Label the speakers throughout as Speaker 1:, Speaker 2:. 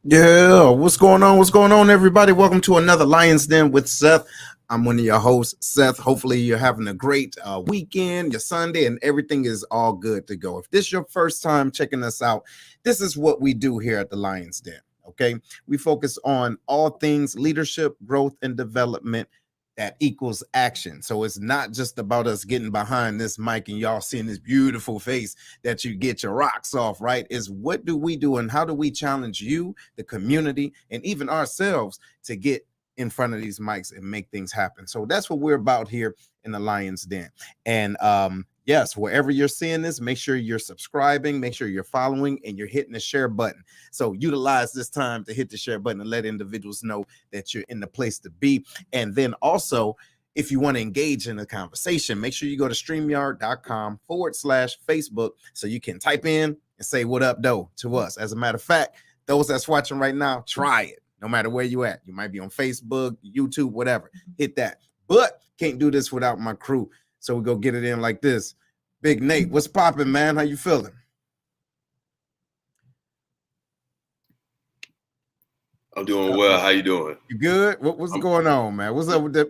Speaker 1: Yeah, what's going on? What's going on, everybody? Welcome to another Lion's Den with Seth. I'm one of your hosts, Seth. Hopefully, you're having a great weekend, your Sunday, and everything is all good to go. If this is your first time checking us out, this is what we do here at the Lion's Den. Okay, we focus on all things leadership, growth, and development that equals action. So it's not just about us getting behind this mic and y'all seeing this beautiful face that you get your rocks off, right? Is what do we do and how do we challenge you, the community, and even ourselves to get in front of these mics and make things happen. So that's what we're about here in the Lion's Den. And yes, wherever you're seeing this, make sure you're subscribing, make sure you're following, and you're hitting the share button. So utilize this time to hit the share button and let individuals know that you're in the place to be. And then also, if you want to engage in a conversation, make sure you go to StreamYard.com/Facebook so you can type in and say what up, though, to us. As a matter of fact, those that's watching right now, try it. No matter where you at. You might be on Facebook, YouTube, whatever. Hit that. But can't do this without my crew. So we go get it in like this. Big Nate, what's popping, man? How you feeling?
Speaker 2: I'm doing well. How you doing?
Speaker 1: You good? What's going on, man? What's up with that?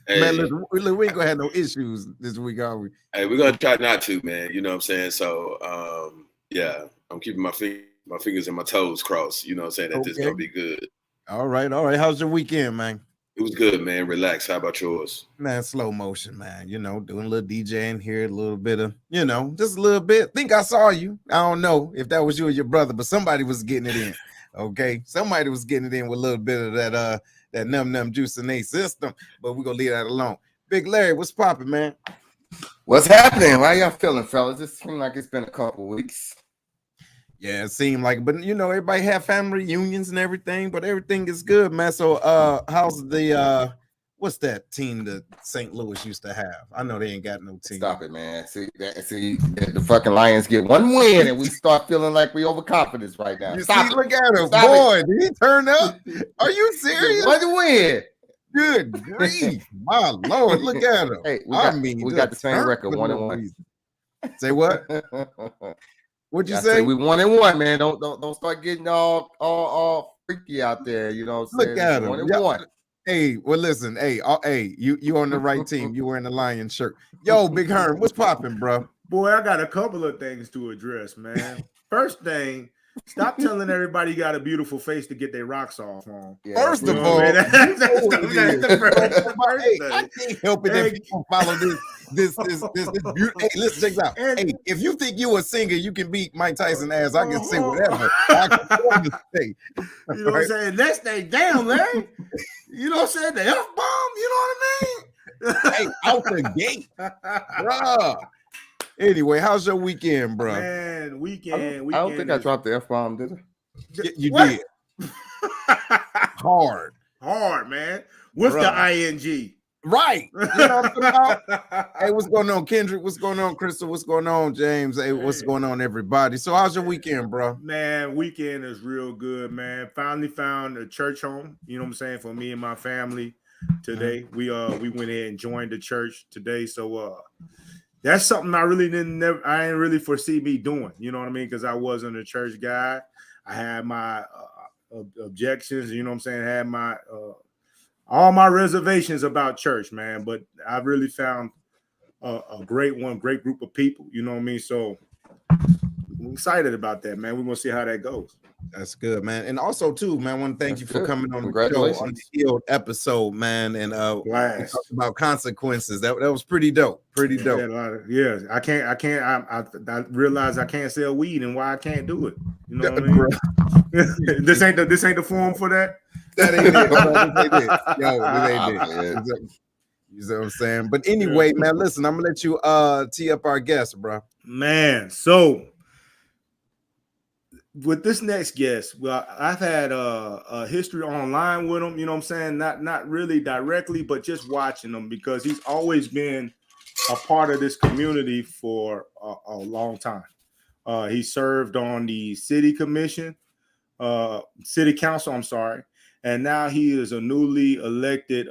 Speaker 1: Hey. Man, listen, we ain't gonna have no issues this week, are we?
Speaker 2: Hey, we're gonna try not to, man. You know what I'm saying? So yeah, I'm keeping my fingers and my toes crossed, you know what I'm saying, that this is gonna be good.
Speaker 1: All right. How's your weekend, man?
Speaker 2: It was good, man. Relax. How about yours?
Speaker 1: Man, slow motion, man. You know, doing a little DJing here, a little bit of, you know, just a little bit. Think I saw you. I don't know if that was you or your brother, but somebody was getting it in. Okay. Somebody was getting it in with a little bit of that num juice in their system, but we're gonna leave that alone. Big Larry, what's popping, man?
Speaker 3: What's happening? How y'all feeling, fellas? It seems like it's been a couple weeks.
Speaker 1: Yeah, it seemed like, but you know, everybody have family reunions and everything, but everything is good, man. So how's the what's that team that St. Louis used to have? I know they ain't got no team.
Speaker 3: Stop it, man. See the fucking Lions get one win and we start feeling like we overconfident right now.
Speaker 1: Look at him. Boy, did he turn up? Are you serious?
Speaker 3: One win.
Speaker 1: Good grief. My Lord, look at him.
Speaker 3: Hey, we got the same record, 1-1.
Speaker 1: Say what? What'd you say?
Speaker 3: We 1-1, man. Don't start getting all freaky out there. You know what I'm saying?
Speaker 1: Look at him.
Speaker 3: 1-1.
Speaker 1: Hey, well, listen. Hey, you on the right team. You wearing the Lion shirt. Yo, Big Herm, what's popping, bro?
Speaker 4: Boy, I got a couple of things to address, man. First thing, stop telling everybody you got a beautiful face to get their rocks off on.
Speaker 1: Yeah, first of all, that's the first thing. I can't help it if people follow this beautiful. Hey, listen, check this out. Hey, if you think you a singer, you can beat Mike Tyson ass. I can say whatever. I can say.
Speaker 4: You know what I'm saying? Next thing, damn, Larry. You know what I'm saying? The F-bomb, you know what I mean?
Speaker 1: Hey, out the gate. Bruh. Anyway, how's your weekend, bro?
Speaker 4: Man, weekend.
Speaker 3: I don't think I dropped the F-bomb, did I?
Speaker 1: You did. Hard,
Speaker 4: man. With the ing.
Speaker 1: Right. You know what I'm talking about? Hey, what's going on, Kendrick? What's going on, Crystal? What's going on, James? Hey, what's going on, everybody? So how's your weekend, bro?
Speaker 4: Man, weekend is real good, man. Finally found a church home, you know what I'm saying, for me and my family today. We went ahead and joined the church today. So that's something I didn't really foresee me doing, you know what I mean? Because I wasn't a church guy. I had my objections, you know what I'm saying? I had my all my reservations about church, man, but I really found a great group of people, you know what I mean? So I'm excited about that, man. We're gonna see how that goes.
Speaker 1: That's good, man. And also, too, man, I want to thank you for coming on the show on the
Speaker 3: Congratulations.
Speaker 1: Healed episode, man. And we
Speaker 4: Blast.
Speaker 1: talked about consequences. That was pretty dope. Pretty
Speaker 4: Yeah,
Speaker 1: dope.
Speaker 4: a lot of- yeah, I can't. I realize I can't sell weed and why I can't do it. You know what I mean?
Speaker 1: Bro,
Speaker 4: this ain't the forum for that.
Speaker 1: that ain't it, bro. This ain't it. Yo, this ain't
Speaker 3: Ah,
Speaker 1: it.
Speaker 3: man.
Speaker 1: You see what I'm saying? But anyway, man, listen, I'm gonna let you tee up our guest, bro.
Speaker 4: Man, so with this next guest, well, I've had a history online with him, you know what I'm saying? Not really directly, but just watching him because he's always been a part of this community for a long time. He served on the city council, I'm sorry, and now he is a newly elected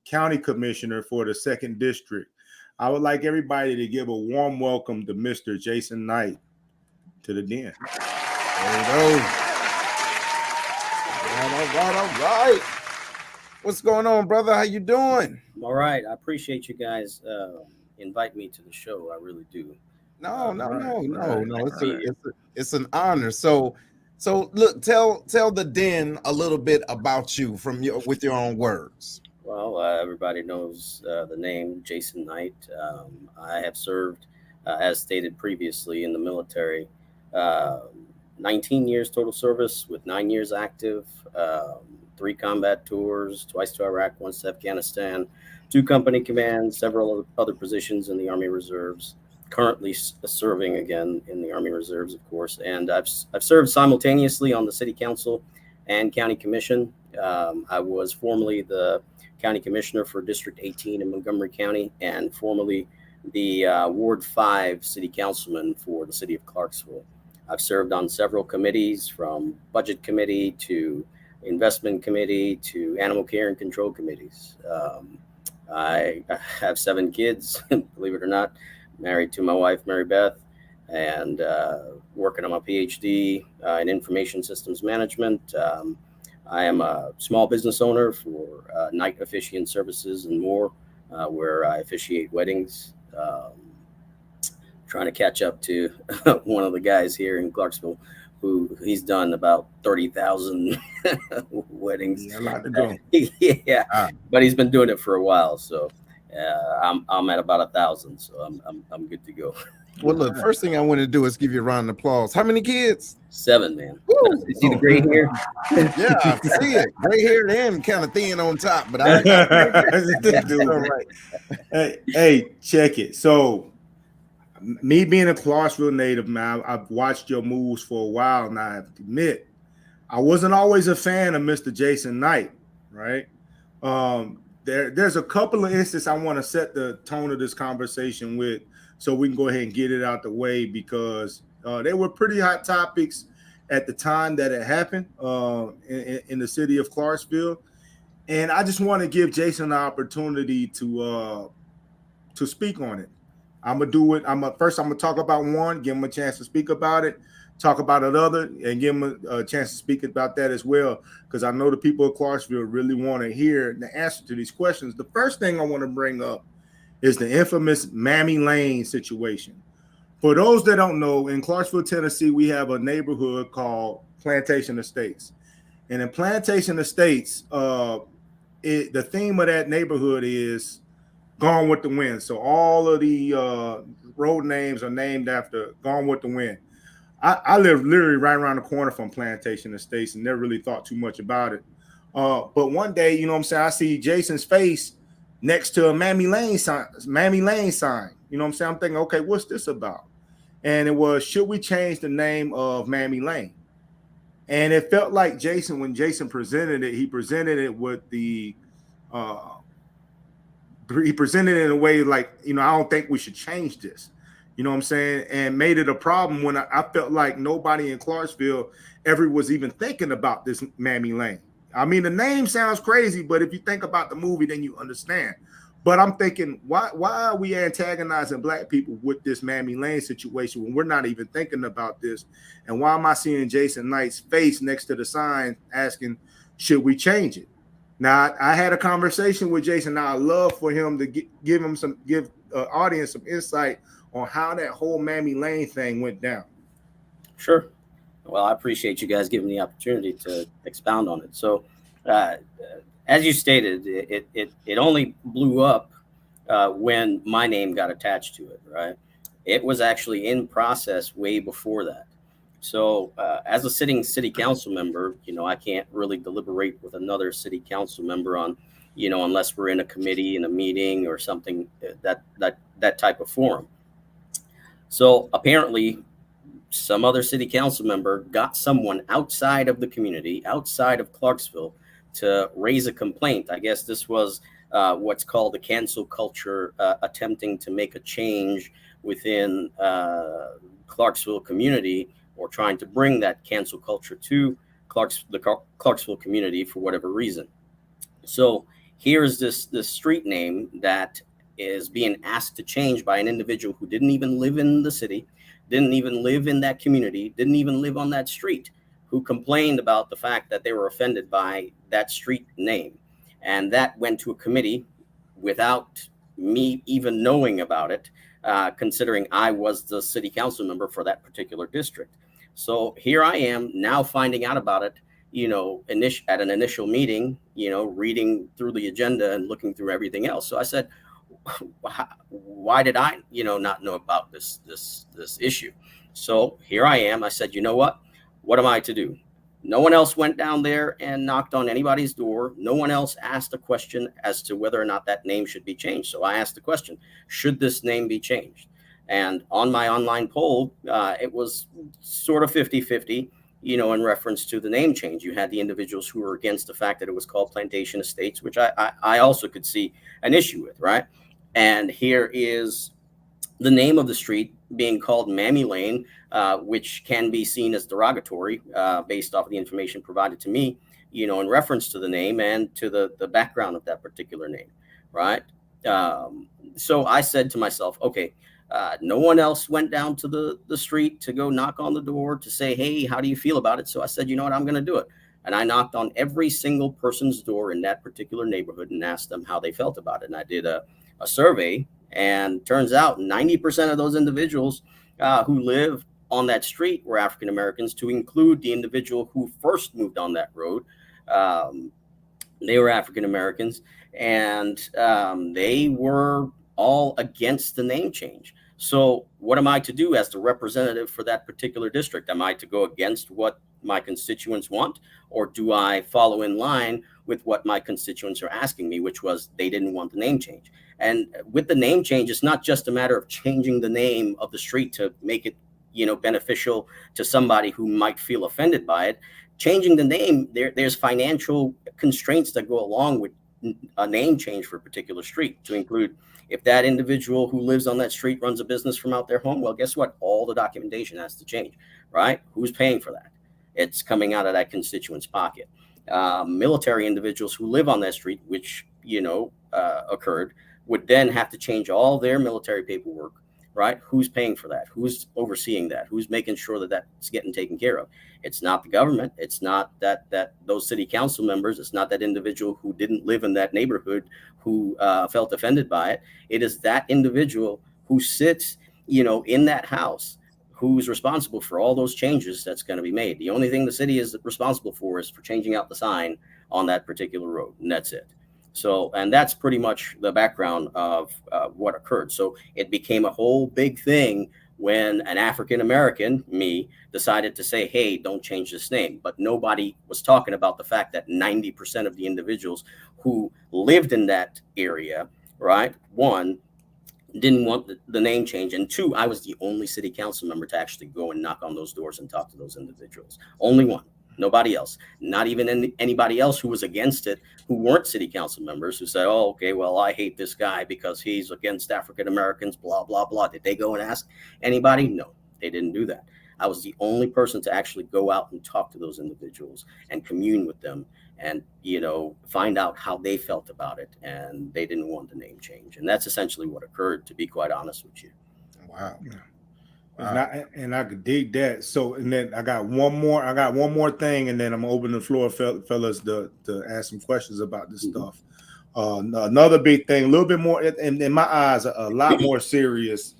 Speaker 4: county commissioner for the 2nd district. I would like everybody to give a warm welcome to Mr. Jason Knight to the den.
Speaker 1: There you go. All right. What's going on, brother? How you doing?
Speaker 5: All right. I appreciate you guys invite me to the show. I really do.
Speaker 1: No.
Speaker 4: Right.
Speaker 1: It's an honor. So look, tell the den a little bit about you with your own words.
Speaker 5: Well, everybody knows the name Jason Knight. I have served, as stated previously, in the military. 19 years total service with 9 years active, 3 combat tours, twice to Iraq, once to Afghanistan, 2 company commands, several other positions in the Army Reserves, currently serving again in the Army Reserves, of course. And I've served simultaneously on the City Council and County Commission. I was formerly the County Commissioner for District 18 in Montgomery County and formerly the Ward 5 City Councilman for the City of Clarksville. I've served on several committees, from Budget Committee to Investment Committee to Animal Care and Control Committees. I have 7 kids, believe it or not, married to my wife, Mary Beth, and working on my PhD in Information Systems Management. I am a small business owner for Night Officiant Services and more, where I officiate weddings. Trying to catch up to one of the guys here in Clarksville who he's done about 30,000 weddings.
Speaker 4: Yeah, a lot to go.
Speaker 5: Yeah, but he's been doing it for a while, so I'm at about 1,000, so I'm good to go.
Speaker 1: Well, look, first thing I want to do is give you a round of applause. How many kids?
Speaker 5: 7, man.
Speaker 1: Woo!
Speaker 5: You see the gray hair?
Speaker 1: Yeah, I see it. Gray hair and kind of thin on top, but I all right.
Speaker 4: Hey, check it. So, me being a Clarksville native, man, I've watched your moves for a while, and I have to admit, I wasn't always a fan of Mr. Jason Knight, right? There's a couple of instances I want to set the tone of this conversation with, so we can go ahead and get it out the way, because they were pretty hot topics at the time that it happened in the city of Clarksville, and I just want to give Jason the opportunity to speak on it. I'm gonna do it. I'm gonna talk about one, give him a chance to speak about it, talk about another, and give him a chance to speak about that as well, because I know the people of Clarksville really want to hear the answer to these questions. The first thing I want to bring up is the infamous Mammy Lane situation. For those that don't know, in Clarksville, Tennessee, we have a neighborhood called Plantation Estates, and in Plantation Estates, the theme of that neighborhood is Gone with the Wind. So all of the road names are named after Gone with the Wind. I live literally right around the corner from Plantation Estates and never really thought too much about it. But one day, you know what I'm saying, I see Jason's face next to a Mammy Lane sign. You know what I'm saying? I'm thinking, okay, what's this about? And it was, should we change the name of Mammy Lane? And it felt like Jason, when Jason presented it, he presented it with the he presented it in a way like, I don't think we should change this, you know what I'm saying, and made it a problem when I felt like nobody in Clarksville ever was even thinking about this Mammy Lane. I mean, the name sounds crazy, but if you think about the movie, then you understand. But I'm thinking, why are we antagonizing Black people with this Mammy Lane situation when we're not even thinking about this? And why am I seeing Jason Knight's face next to the sign asking, should we change it? Now, I had a conversation with Jason. Now, I'd love for him to give audience some insight on how that whole Mammy Lane thing went down.
Speaker 5: Sure. Well, I appreciate you guys giving me the opportunity to expound on it. So, as you stated, it only blew up when my name got attached to it, right? It was actually in process way before that. So, as a sitting city council member, I can't really deliberate with another city council member on, unless we're in a committee, in a meeting, or something that type of forum. So apparently, some other city council member got someone outside of the community, outside of Clarksville, to raise a complaint. I guess this was what's called the cancel culture, attempting to make a change within Clarksville community, or trying to bring that cancel culture to the Clarksville community for whatever reason. So here's this street name that is being asked to change by an individual who didn't even live in the city, didn't even live in that community, didn't even live on that street, who complained about the fact that they were offended by that street name. And that went to a committee without me even knowing about it, considering I was the city council member for that particular district. So here I am now finding out about it, at an initial meeting, reading through the agenda and looking through everything else. So I said, why did I, not know about this issue? So here I am. I said, you know what am I to do? No one else went down there and knocked on anybody's door. No one else asked a question as to whether or not that name should be changed. So I asked the question, should this name be changed? And on my online poll, it was sort of 50-50, in reference to the name change. You had the individuals who were against the fact that it was called Plantation Estates, which I also could see an issue with, right? And here is the name of the street being called Mammy Lane, which can be seen as derogatory based off of the information provided to me, in reference to the name and to the background of that particular name, right? So I said to myself, okay, no one else went down to the street to go knock on the door to say, hey, how do you feel about it? So I said, you know what, I'm going to do it. And I knocked on every single person's door in that particular neighborhood and asked them how they felt about it. And I did a survey, and turns out 90% of those individuals who live on that street were African Americans, to include the individual who first moved on that road. They were African Americans, and they were all against the name change. So what am I to do as the representative for that particular district? Am I to go against what my constituents want, or do I follow in line with what my constituents are asking me, which was they didn't want the name change? And with the name change, it's not just a matter of changing the name of the street to make it, beneficial to somebody who might feel offended by it. Changing the name, there's financial constraints that go along with a name change for a particular street, to include if that individual who lives on that street runs a business from out their home, well, guess what? All the documentation has to change, right? Who's paying for that? It's coming out of that constituent's pocket. Military individuals who live on that street, which, occurred, would then have to change all their military paperwork, right? Who's paying for that? Who's overseeing that? Who's making sure that that's getting taken care of? It's not the government. It's not that those city council members. It's not that individual who didn't live in that neighborhood who felt offended by it. It is that individual who sits, in that house, who's responsible for all those changes that's going to be made. The only thing the city is responsible for is for changing out the sign on that particular road, and that's it. So, and that's pretty much the background of what occurred. So it became a whole big thing when an African-American, me, decided to say, hey, don't change this name. But nobody was talking about the fact that 90% of the individuals who lived in that area, right, one, didn't want the name change, and two, I was the only city council member to actually go and knock on those doors and talk to those individuals. Only one. Nobody else, not even anybody else who was against it, who weren't city council members, who said, oh, okay, well, I hate this guy because he's against African Americans, blah, blah, blah. Did they go and ask anybody? No, they didn't do that. I was the only person to actually go out and talk to those individuals and commune with them and, find out how they felt about it. And they didn't want the name change. And that's essentially what occurred, to be quite honest with you.
Speaker 1: Wow.
Speaker 4: Yeah. And I could dig that. So, and then I got one more thing, and then I'm gonna open the floor, fellas, to ask some questions about this stuff. Another big thing, a little bit more, in my eyes, a lot more serious,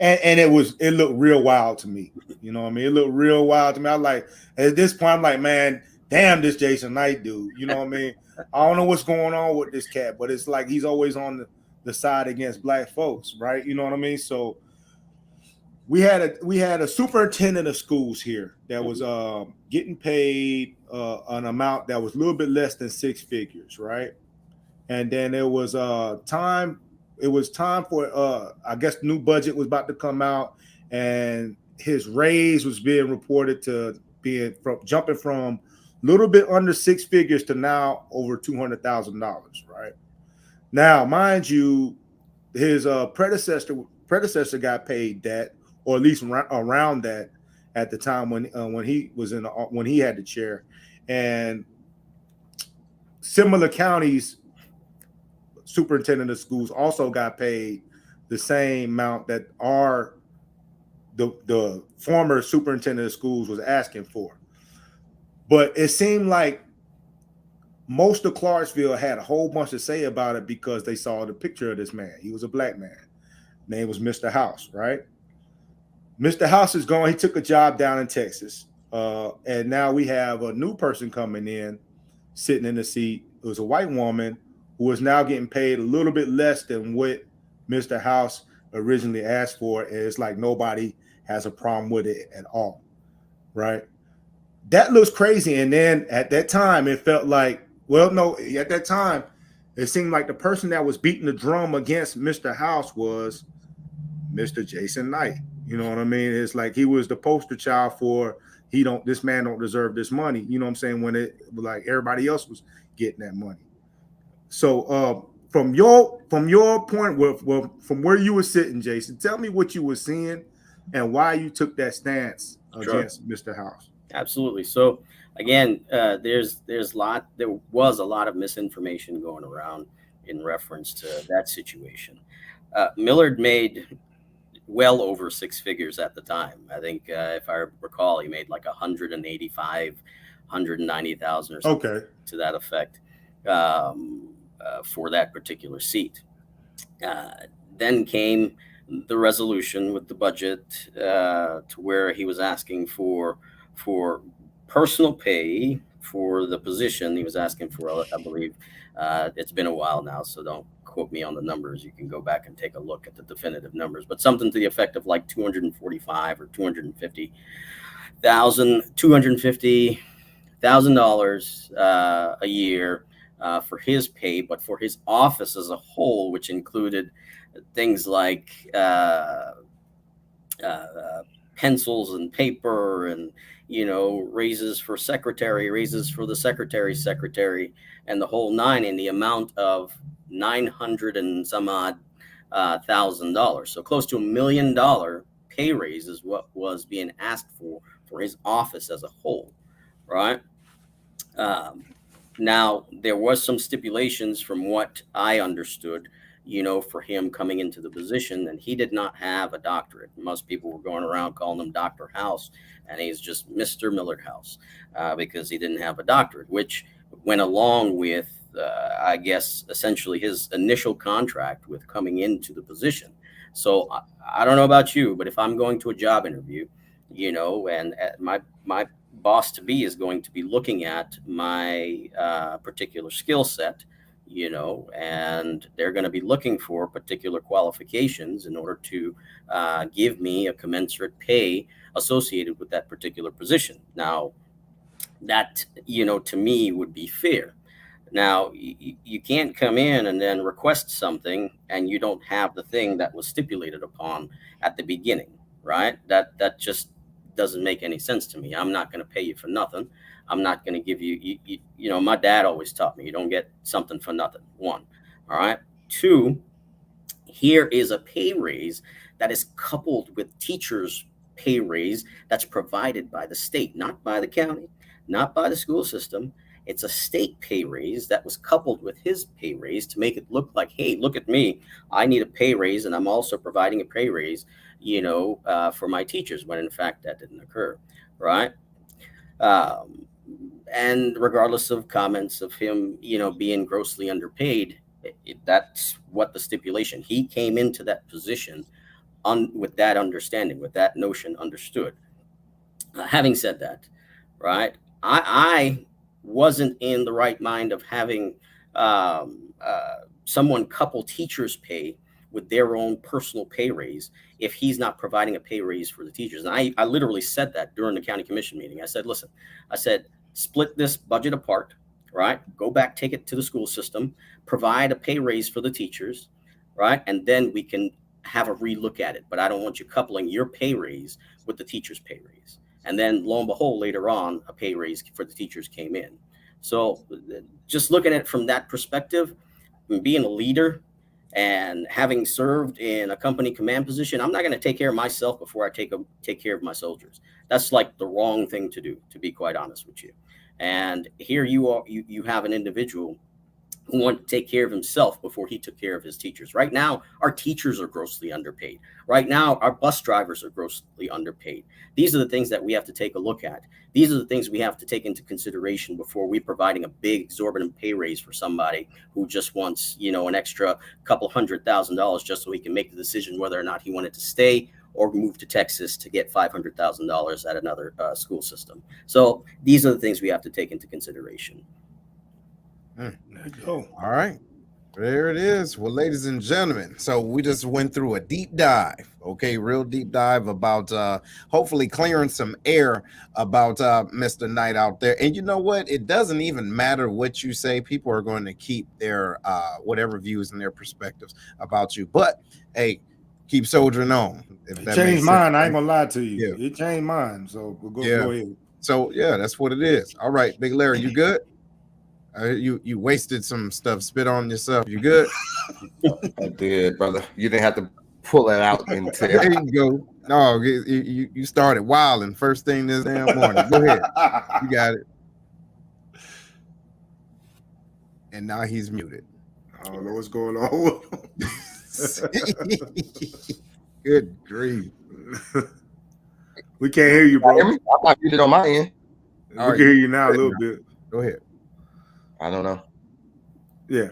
Speaker 4: And it looked real wild to me. You know what I mean? It looked real wild to me. I was like, at this point, I'm like, man, damn this Jason Knight dude. You know what I mean? I don't know what's going on with this cat, but it's like he's always on the side against black folks, right? You know what I mean? So we had a superintendent of schools here that was getting paid an amount that was a little bit less than six figures, right? And then it was time for I guess new budget was about to come out, and his raise was being reported to being jumping from a little bit under six figures to now over $200,000, right? Now, mind you, his predecessor got paid that, or at least around that, at the time when he was when he had the chair, and similar counties superintendent of schools also got paid the same amount that the former superintendent of schools was asking for. But it seemed like most of Clarksville had a whole bunch to say about it because they saw the picture of this man. He was a black man. Name was Mr. House, right? Mr. House is gone. He took a job down in Texas. And now we have a new person coming in, sitting in the seat. It was a white woman who is now getting paid a little bit less than what Mr. House originally asked for. And it's like nobody has a problem with it at all, right? That looks crazy. And then at that time, it felt like, well, no, at that time, it seemed like the person that was beating the drum against Mr. House was Mr. Jason Knight. You know what I mean? It's like he was the poster child for this man don't deserve this money. You know what I'm saying? When it like everybody else was getting that money. So from your point, from where you were sitting, Jason, tell me what you were seeing and why you took that stance against Mr. House.
Speaker 5: Absolutely. So again, there was a lot of misinformation going around in reference to that situation. Millard made well over six figures at the time. I think if I recall, he made like 190,000 or something to that effect for that particular seat. Then came the resolution with the budget to where he was asking for personal pay for the position he was asking for. I believe it's been a while now, so don't quote me on the numbers. You can go back and take a look at the definitive numbers, but something to the effect of like $245,000 or $250,000 a year for his pay, but for his office as a whole, which included things like pencils and paper and raises for secretary, raises for the secretary's secretary, and the whole nine, in the amount of $900 and some odd $1,000. So close to $1 million pay raise is what was being asked for his office as a whole, right? Now, there was some stipulations from what I understood, for him coming into the position, and he did not have a doctorate. Most people were going around calling him Dr. House, and he's just Mr. Millard House because he didn't have a doctorate, which went along with, I guess, essentially his initial contract with coming into the position. So I don't know about you, but if I'm going to a job interview, and my boss to be is going to be looking at my particular skill set, and they're going to be looking for particular qualifications in order to give me a commensurate pay associated with that particular position. Now, that, to me would be fair. Now, you can't come in and then request something and you don't have the thing that was stipulated upon at the beginning, right? That just doesn't make any sense to me. I'm not going to pay you for nothing. I'm not going to give you, my dad always taught me, you don't get something for nothing. One. All right. Two, here is a pay raise that is coupled with teachers' pay raise that's provided by the state, not by the county, not by the school system. It's a state pay raise that was coupled with his pay raise to make it look like, hey, look at me. I need a pay raise, and I'm also providing a pay raise, for my teachers, when in fact that didn't occur, right? And regardless of comments of him, being grossly underpaid, that's what the stipulation. He came into that position with that understanding, with that notion understood. Having said that, right, I wasn't in the right mind of having someone couple teachers' pay with their own personal pay raise if he's not providing a pay raise for the teachers. And I literally said that during the county commission meeting. I said, listen, I said, split this budget apart, right? Go back, take it to the school system, provide a pay raise for the teachers, right? And then we can have a relook at it. But I don't want you coupling your pay raise with the teacher's pay raise. And then lo and behold, later on, a pay raise for the teachers came in. So just looking at it from that perspective, being a leader and having served in a company command position, I'm not going to take care of myself before I take care of my soldiers. That's like the wrong thing to do, to be quite honest with you. And here you have an individual who wanted to take care of himself before he took care of his teachers. Right now, our teachers are grossly underpaid. Right now, our bus drivers are grossly underpaid. These are the things that we have to take a look at. These are the things we have to take into consideration before we're providing a big exorbitant pay raise for somebody who just wants, an extra couple $100,000 just so he can make the decision whether or not he wanted to stay or move to Texas to get $500,000 at another school system. So these are the things we have to take into consideration.
Speaker 1: All right. There it is. Well, ladies and gentlemen, so we just went through a deep dive, real deep dive about hopefully clearing some air about Mr. Knight out there. And you know what? It doesn't even matter what you say. People are going to keep their whatever views and their perspectives about you. But hey, keep soldiering on.
Speaker 4: It changed mine. I ain't gonna lie to you. Yeah. It changed mine. So go ahead.
Speaker 1: So yeah, that's what it is. All right, Big Larry, you good? You wasted some stuff. Spit on yourself. You good?
Speaker 3: I did, brother. You didn't have to pull it out and tell.
Speaker 1: There you go. No, you started wilding first thing this damn morning. Go ahead. You got it. And now he's muted.
Speaker 4: I don't know what's going on.
Speaker 1: Good grief.
Speaker 4: We can't hear you, bro.
Speaker 3: I'm not muted on my end.
Speaker 4: We can hear you now a little bit.
Speaker 1: Go ahead.
Speaker 3: I don't know.
Speaker 4: Yeah.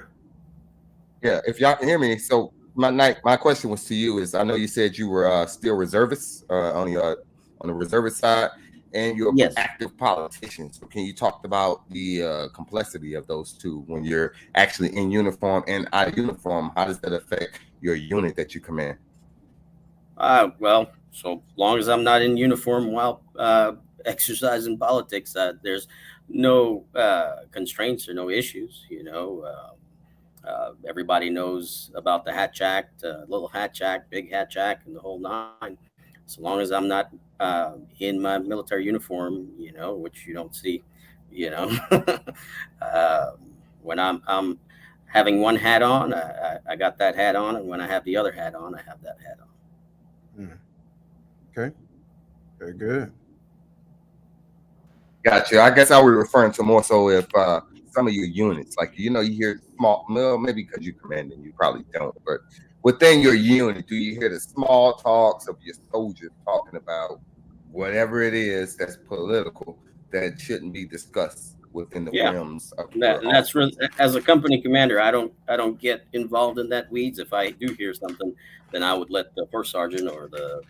Speaker 3: If y'all can hear me, so my question was to you is I know you said you were still reservist on the reservist side, and you're an active politician. So can you talk about the complexity of those two when you're actually in uniform and out of uniform? How does that affect your unit that you command?
Speaker 5: Well, so long as I'm not in uniform while exercising politics, there's no constraints or no issues. Everybody knows about the Hatch Act, Little Hatch Act, Big Hatch Act, and the whole nine. So long as I'm not in my military uniform, which you don't see, when I'm having one hat on, I got that hat on, and when I have the other hat on, I have that hat on.
Speaker 1: Okay, very good.
Speaker 3: Gotcha. I guess I was referring to more so if some of your units, like you hear small, well, maybe because you command and you probably don't, but within your unit, do you hear the small talks of your soldiers talking about whatever it is that's political that shouldn't be discussed within the realms of
Speaker 5: that's really, as a company commander, I don't get involved in that weeds. If I do hear something, then I would let the first sergeant or the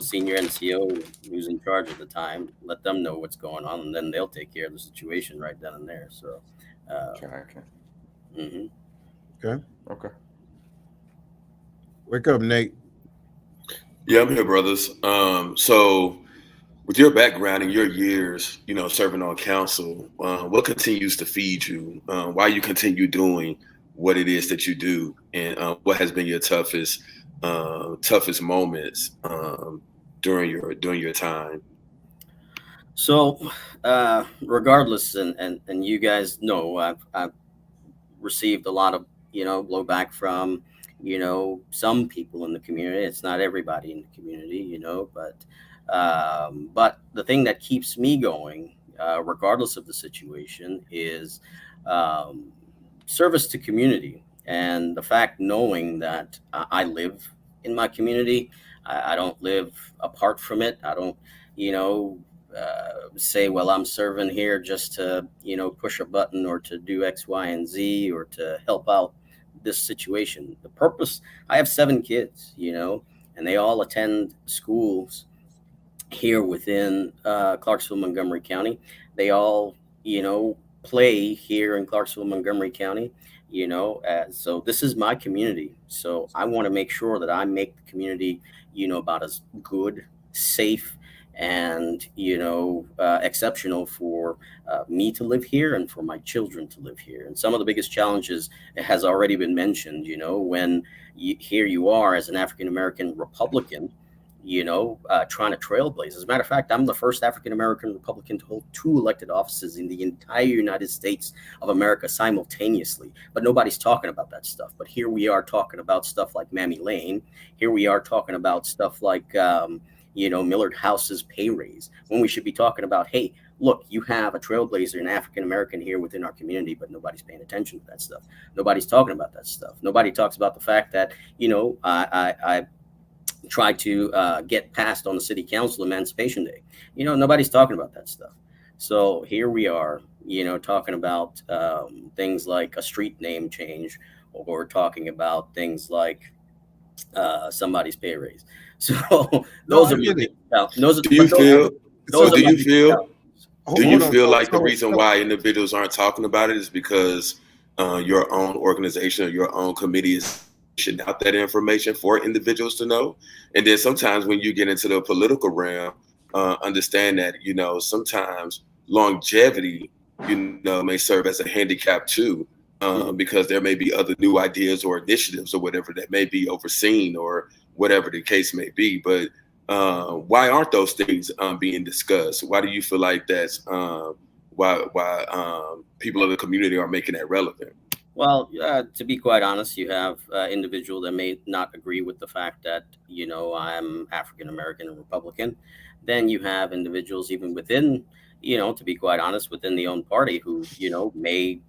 Speaker 5: senior NCO who's in charge at the time, let them know what's going on, and then they'll take care of the situation right then and there. So,
Speaker 3: Okay.
Speaker 1: Wake up, Nate.
Speaker 2: Yeah, I'm here, brothers. So with your background and your years, serving on council, what continues to feed you? Why you continue doing what it is that you do, and what has been your toughest moments during your time?
Speaker 5: So, regardless, and you guys know, I've received a lot of blowback from some people in the community. It's not everybody in the community, but the thing that keeps me going, regardless of the situation, is service to community, and the fact knowing that I live in my community. I don't live apart from it. I don't, say, well, I'm serving here just to, push a button or to do X, Y, and Z or to help out this situation. The purpose, I have 7 kids, you know, and they all attend schools here within Clarksville, Montgomery County. They all, you know, play here in Clarksville, Montgomery County, you know, so this is my community. So I want to make sure that I make the community, you know, about as good, safe, and, you know, exceptional for me to live here and for my children to live here. And some of the biggest challenges has already been mentioned, you know, when here you are as an African-American Republican, you know, trying to trailblaze. As a matter of fact, I'm the first African-American Republican to hold 2 elected offices in the entire United States of America simultaneously. But nobody's talking about that stuff. But here we are talking about stuff like Mammy Lane. Here we are talking about stuff like, you know, Millard House's pay raise, when we should be talking about, hey, look, you have a trailblazer, an African-American here within our community, but nobody's paying attention to that stuff. Nobody's talking about that stuff. Nobody talks about the fact that, you know, I tried to get passed on the city council Emancipation Day. You know, nobody's talking about that stuff. So here we are, you know, talking about things like a street name change, or talking about things like somebody's pay raise. So those are my big challenges.
Speaker 2: Do you feel like the
Speaker 1: So-
Speaker 2: reason why individuals aren't talking about it is because your own organization or your own committee is pushing out that information for individuals to know? And then sometimes when you get into the political realm, understand that, you know, sometimes longevity, you know, may serve as a handicap too, because there may be other new ideas or initiatives or whatever that may be overseen or whatever the case may be. But why aren't those things being discussed? Why do you feel like that's why people in the community are making that relevant?
Speaker 5: Well, to be quite honest, you have individuals that may not agree with the fact that, you know, I'm African-American and Republican. Then you have individuals even within, you know, to be quite honest, within the own party who, you know, may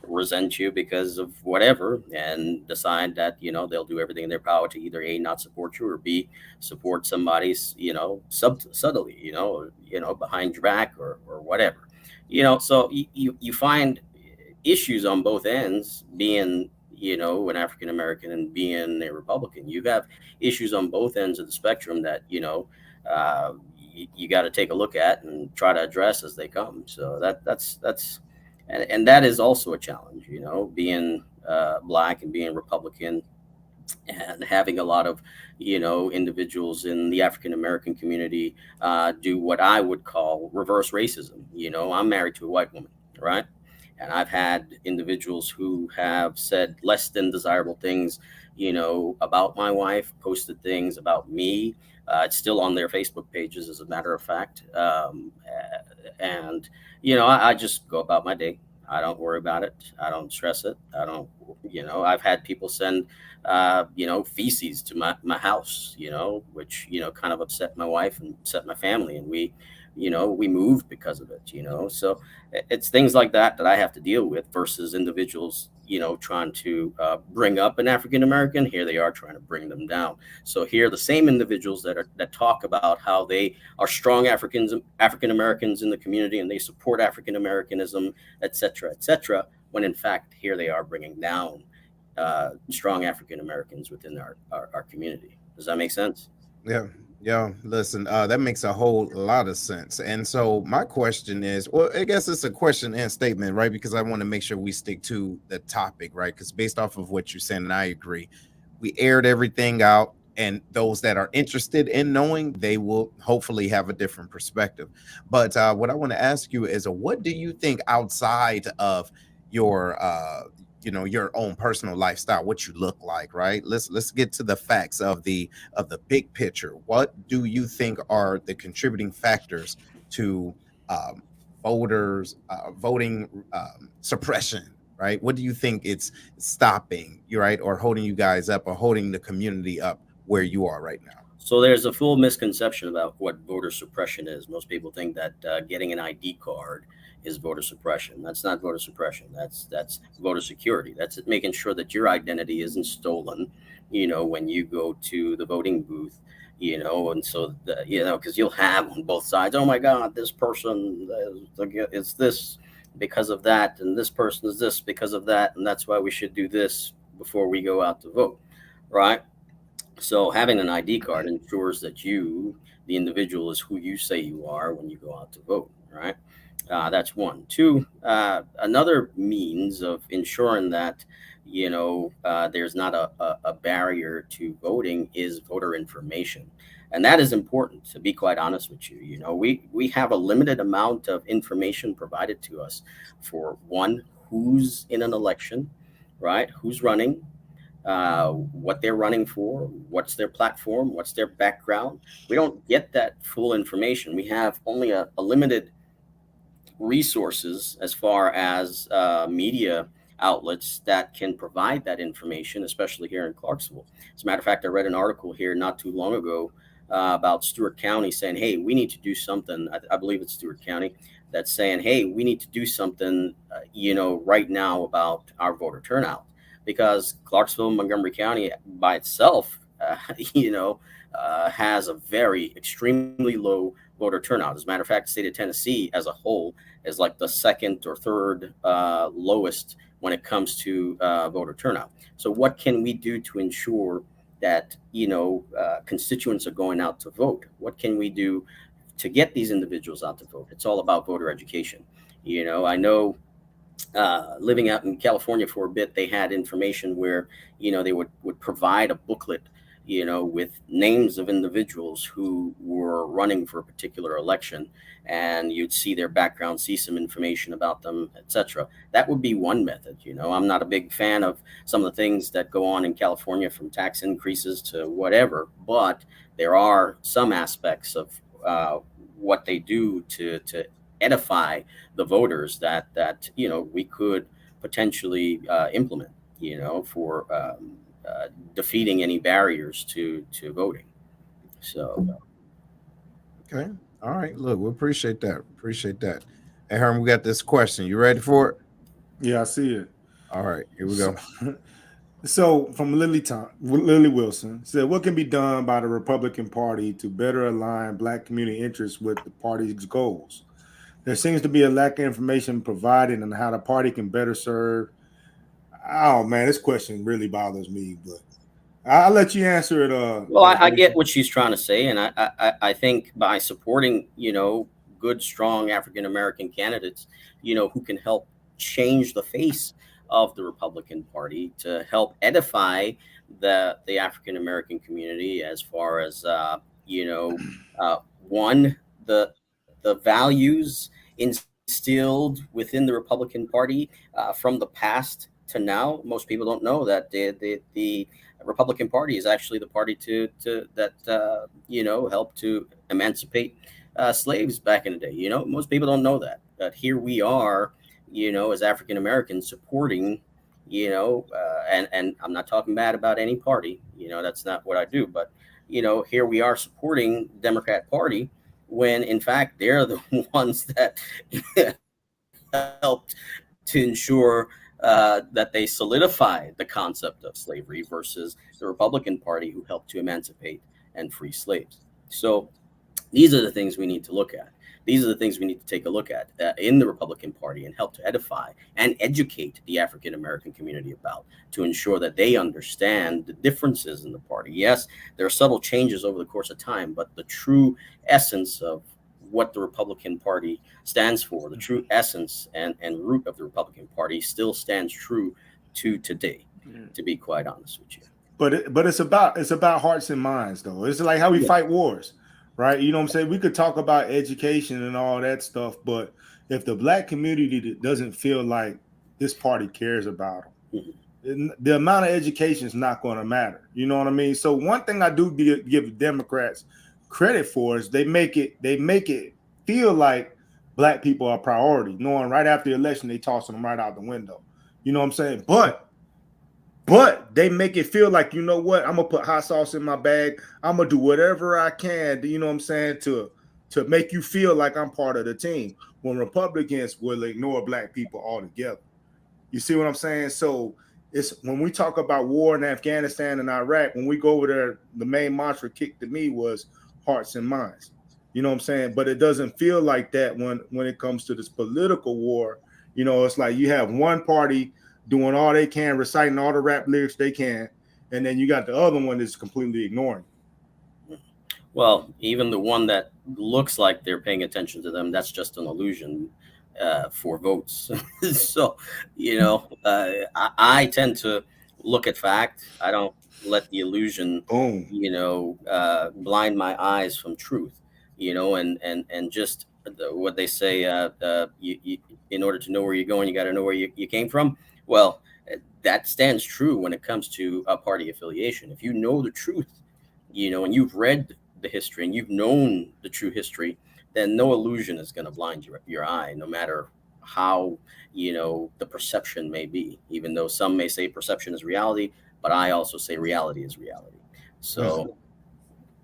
Speaker 5: resent you because of whatever, and decide that, you know, they'll do everything in their power to either A, not support you, or B, support somebody's, you know, subtly, you know, behind your back or whatever, you know. So you find issues on both ends, being, you know, an African American and being a Republican. You have issues on both ends of the spectrum that, you know, you got to take a look at and try to address as they come. So that's and that is also a challenge, you know, being Black and being Republican, and having a lot of, you know, individuals in the African American community do what I would call reverse racism. You know, I'm married to a white woman, right? And I've had individuals who have said less than desirable things, you know, about my wife, posted things about me. It's still on their Facebook pages, as a matter of fact. And, you know, I just go about my day. I don't worry about it. I don't stress it. I don't, you know, I've had people send, you know, feces to my house, you know, which, you know, kind of upset my wife and upset my family. And we, you know, we moved because of it, you know. So it's things like that I have to deal with, versus individuals, you know, trying to bring up an African American. Here they are trying to bring them down. So here, the same individuals that talk about how they are strong African Americans in the community and they support African Americanism, et cetera, when in fact here they are bringing down strong African Americans within our community. Does that make sense?
Speaker 1: Yeah, listen, that makes a whole lot of sense. And so my question is, well, I guess it's a question and statement, right? Because I want to make sure we stick to the topic, right? Because based off of what you're saying, and I agree, we aired everything out, and those that are interested in knowing, they will hopefully have a different perspective. But what I want to ask you is, what do you think outside of your you know, your own personal lifestyle, what you look like, right? Let's get to the facts of the big picture. What do you think are the contributing factors to voters voting suppression, right? What do you think it's stopping you, right, or holding you guys up, or holding the community up where you are right now?
Speaker 5: So there's a full misconception about what voter suppression is. Most people think that getting an ID card is voter suppression. That's not voter suppression. That's voter security. That's making sure that your identity isn't stolen, you know, when you go to the voting booth, you know. And so, you know, because you'll have on both sides, oh my God, this person is this because of that, and this person is this because of that, and that's why we should do this before we go out to vote, right? So having an ID card ensures that you, the individual, is who you say you are when you go out to vote, right? That's one. Two, another means of ensuring that there's not a barrier to voting is voter information, and that is important. To be quite honest with you, we have a limited amount of information provided to us for one, who's in an election, right? Who's running, what they're running for, what's their platform, what's their background. We don't get that full information. We have only a limited resources as far as media outlets that can provide that information, especially here in Clarksville. As a matter of fact, I read an article here not too long ago about Stewart County saying, hey, we need to do something. I believe it's Stewart County that's saying, hey, we need to do something, right now about our voter turnout, because Clarksville, Montgomery County by itself, has a very extremely low voter turnout. As a matter of fact, the state of Tennessee as a whole is like the second or third lowest when it comes to voter turnout. So what can we do to ensure that, constituents are going out to vote? What can we do to get these individuals out to vote? It's all about voter education. I know living out in California for a bit, they had information where, they would provide a booklet, with names of individuals who were running for a particular election, and you'd see their background, see some information about them, etc. That would be one method. I'm not a big fan of some of the things that go on in California, from tax increases to whatever, but there are some aspects of what they do to edify the voters that we could potentially implement, for defeating any barriers to voting. So,
Speaker 1: Okay. All right. Look, we appreciate that. Hey, Herman, we got this question. You ready for it?
Speaker 4: Yeah, I see it.
Speaker 1: All right. Here we go.
Speaker 4: So from Lily Wilson said, what can be done by the Republican Party to better align Black community interests with the party's goals? There seems to be a lack of information provided on how the party can better serve. Oh man, this question really bothers me, but I'll let you answer it.
Speaker 5: Well, I get what she's trying to say, and I think by supporting, good, strong African American candidates, who can help change the face of the Republican Party to help edify the African American community, as far as one, the values instilled within the Republican Party from the past to now. Most people don't know that the Republican Party is actually the party that helped to emancipate slaves back in the day. Most people don't know that here we are, as African Americans supporting, and I'm not talking bad about any party, that's not what I do, but here we are supporting the Democrat Party, when in fact they're the ones that helped to ensure that they solidified the concept of slavery, versus the Republican Party, who helped to emancipate and free slaves. So these are the things we need to look at. These are the things we need to take a look at in the Republican Party, and help to edify and educate the African American community about, to ensure that they understand the differences in the party. Yes, there are subtle changes over the course of time, but the true essence of what the Republican Party stands for, the true essence and root of the Republican Party, still stands true to today, to be quite honest with you.
Speaker 4: But it's about hearts and minds, though. It's like how we fight wars, right? You know what I'm saying? We could talk about education and all that stuff, but if the Black community doesn't feel like this party cares about them, the amount of education is not going to matter. You know what I mean? So one thing I do give Democrats credit for is they make it feel like Black people are a priority, knowing right after the election they tossing them right out the window. You know what I'm saying? But they make it feel like, you know what, I'm gonna put hot sauce in my bag. I'm gonna do whatever I can, you know what I'm saying, to make you feel like I'm part of the team, when Republicans will ignore Black people altogether. You see what I'm saying? So it's when we talk about war in Afghanistan and Iraq, when we go over there, the main mantra kicked to me was hearts and minds. You know what I'm saying? But it doesn't feel like that when it comes to this political war. It's like you have one party doing all they can, reciting all the rap lyrics they can, and then you got the other one that's completely ignoring.
Speaker 5: Well, even the one that looks like they're paying attention to them, that's just an illusion for votes. So, I tend to look at fact. I don't let the illusion, blind my eyes from truth, and just what they say, you, in order to know where you're going, you got to know where you came from. Well, that stands true when it comes to a party affiliation. If you know the truth, and you've read the history and you've known the true history, then no illusion is going to blind your eye, no matter how, the perception may be, even though some may say perception is reality, but I also say reality is reality. So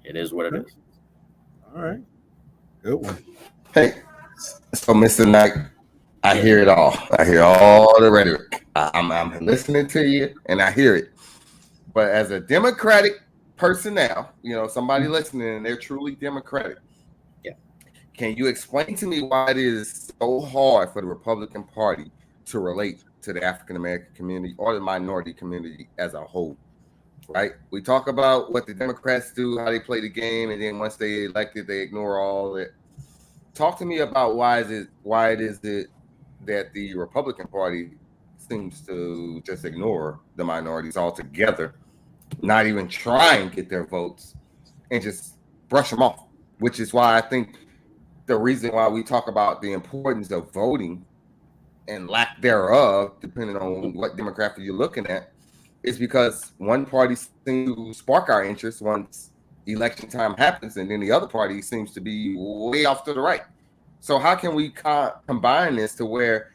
Speaker 5: it is what it is.
Speaker 4: All right.
Speaker 1: Good one.
Speaker 3: Hey, so Mr. Knight, I hear it all. I hear all the rhetoric. I'm listening to you and I hear it. But as a Democratic person now, somebody listening and they're truly Democratic.
Speaker 5: Yeah.
Speaker 3: Can you explain to me why it is so hard for the Republican Party to relate to the African American community or the minority community as a whole? Right? We talk about what the Democrats do, how they play the game, and then once they elected, they ignore all that. Talk to me about why it is that the Republican Party seems to just ignore the minorities altogether, not even try and get their votes and just brush them off, which is why I think the reason why we talk about the importance of voting and lack thereof, depending on what demographic you're looking at, is because one party seems to spark our interest once election time happens, and then the other party seems to be way off to the right. So how can we combine this to where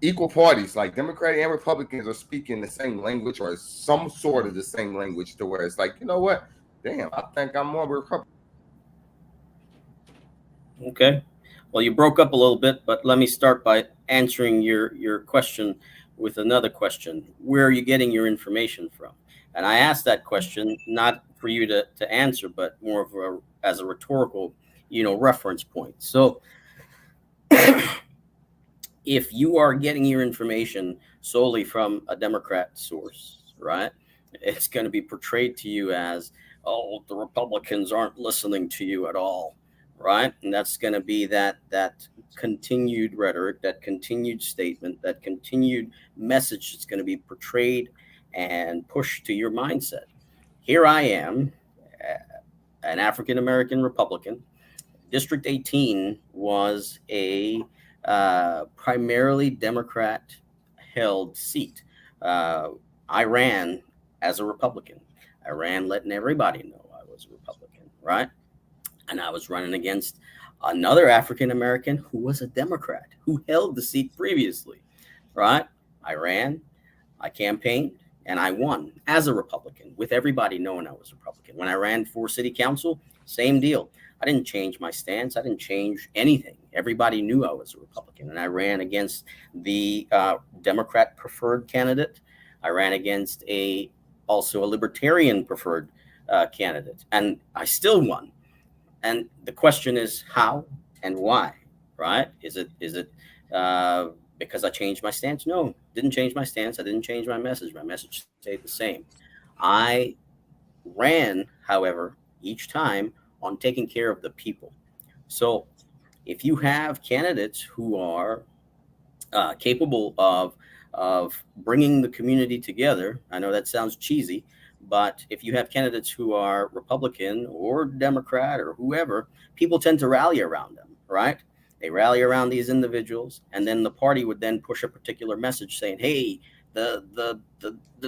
Speaker 3: equal parties like Democrat and Republicans are speaking the same language or some sort of the same language, to where it's like, you know what? Damn, I think I'm more Republican.
Speaker 5: Okay. Well, you broke up a little bit, but let me start by answering your question with another question. Where are you getting your information from? And I asked that question not for you to answer, but more of as a rhetorical, reference point. So if you are getting your information solely from a Democrat source, right, it's going to be portrayed to you as, oh, the Republicans aren't listening to you at all, right? And that's going to be that continued rhetoric, that continued statement, that continued message that's going to be portrayed and pushed to your mindset. Here I am, an African-American Republican. District 18 was a primarily Democrat-held seat. I ran as a Republican. I ran letting everybody know I was a Republican, right? And I was running against another African-American who was a Democrat, who held the seat previously, right? I ran, I campaigned, and I won as a Republican, with everybody knowing I was a Republican. When I ran for city council, same deal. I didn't change my stance. I didn't change anything. Everybody knew I was a Republican, and I ran against the Democrat preferred candidate. I ran against also a Libertarian preferred candidate, and I still won. And the question is how and why, right? Is it because I changed my stance? No, didn't change my stance. I didn't change my message. My message stayed the same. I ran, however, each time on taking care of the people. So if you have candidates who are capable of bringing the community together, I know that sounds cheesy, but if you have candidates who are Republican or Democrat or whoever, people tend to rally around them, right? They rally around these individuals, and then the party would then push a particular message saying, hey, the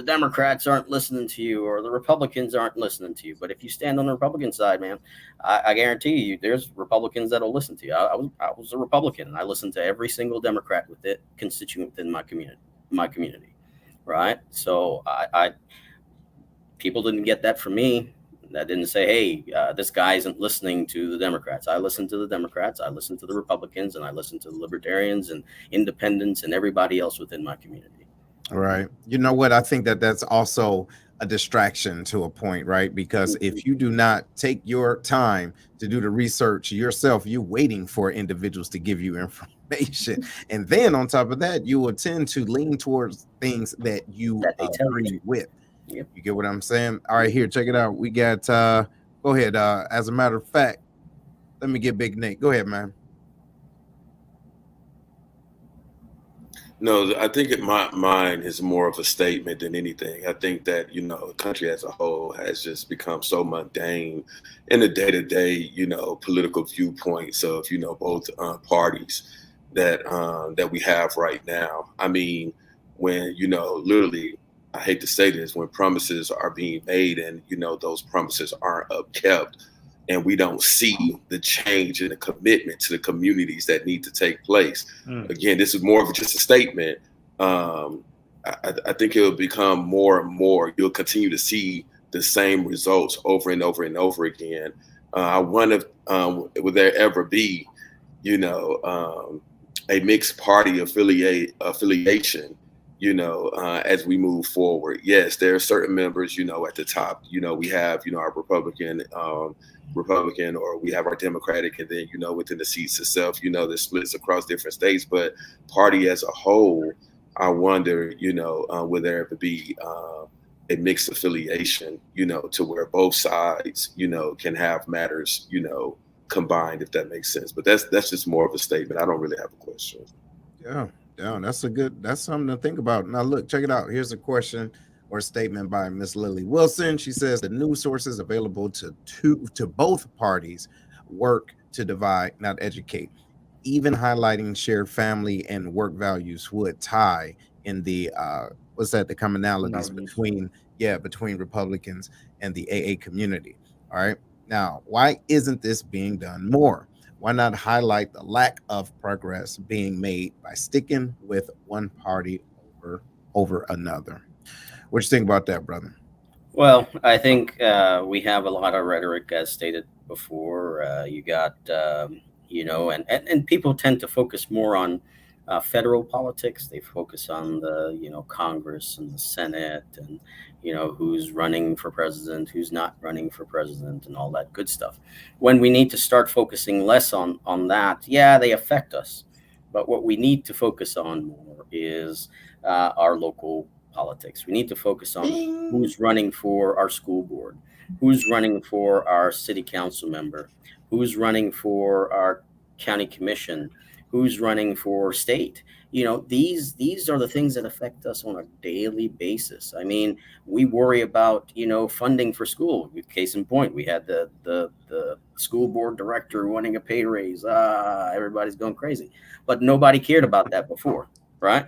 Speaker 5: Democrats aren't listening to you, or the Republicans aren't listening to you. But if you stand on the Republican side, man, I guarantee you there's Republicans that'll listen to you. I was a Republican, and I listened to every single Democrat with it constituent within my community, right? So people didn't get that from me. That didn't say, hey, this guy isn't listening to the Democrats. I listened to the Democrats, I listened to the Republicans, and I listened to the Libertarians and Independents and everybody else within my community.
Speaker 1: Right. You know what? I think that's also a distraction to a point, right? Because if you do not take your time to do the research yourself, you're waiting for individuals to give you information. And then on top of that, you will tend to lean towards things that you
Speaker 5: they tell you
Speaker 1: agree
Speaker 5: to.
Speaker 1: with.
Speaker 5: Yep.
Speaker 1: You get what I'm saying? All right, here, check it out. We got go ahead. As a matter of fact, let me get Big Nate. Go ahead, man.
Speaker 2: No, I think mine is more of a statement than anything. I think that, the country as a whole has just become so mundane in the day-to-day, political viewpoints of, both parties that we have right now. I mean, when, literally, I hate to say this, when promises are being made and, those promises aren't upkept, and we don't see the change and the commitment to the communities that need to take place. Again, this is more of just a statement. I think it'll become more and more. You'll continue to see the same results over and over and over again. I wonder, will there ever be, a mixed party affiliation, as we move forward? Yes, there are certain members, at the top. We have, our Republican, or we have our Democratic, and then within the seats itself, there's splits across different states. But party as a whole, I wonder, will there ever be a mixed affiliation, to where both sides, can have matters, combined, if that makes sense. But that's just more of a statement. I don't really have a question.
Speaker 1: Yeah, that's something to think about. Now look, check it out. Here's a question or statement by Miss Lily Wilson. She says the news sources available to both parties work to divide, not educate. Even highlighting shared family and work values would tie in the the commonalities between Republicans and the AA community. All right. Now, why isn't this being done more? Why not highlight the lack of progress being made by sticking with one party over another? What you think about that, brother?
Speaker 5: Well, I think we have a lot of rhetoric, as stated before. You got, and people tend to focus more on federal politics. They focus on the, Congress and the Senate, and, who's running for president, who's not running for president, and all that good stuff. When we need to start focusing less on that, yeah, they affect us. But what we need to focus on more is our local politics. We need to focus on who's running for our school board, who's running for our city council member, who's running for our county commission, who's running for state. These are the things that affect us on a daily basis. I mean, we worry about, funding for school. Case in point, we had the school board director wanting a pay raise. Everybody's going crazy. But nobody cared about that before, right?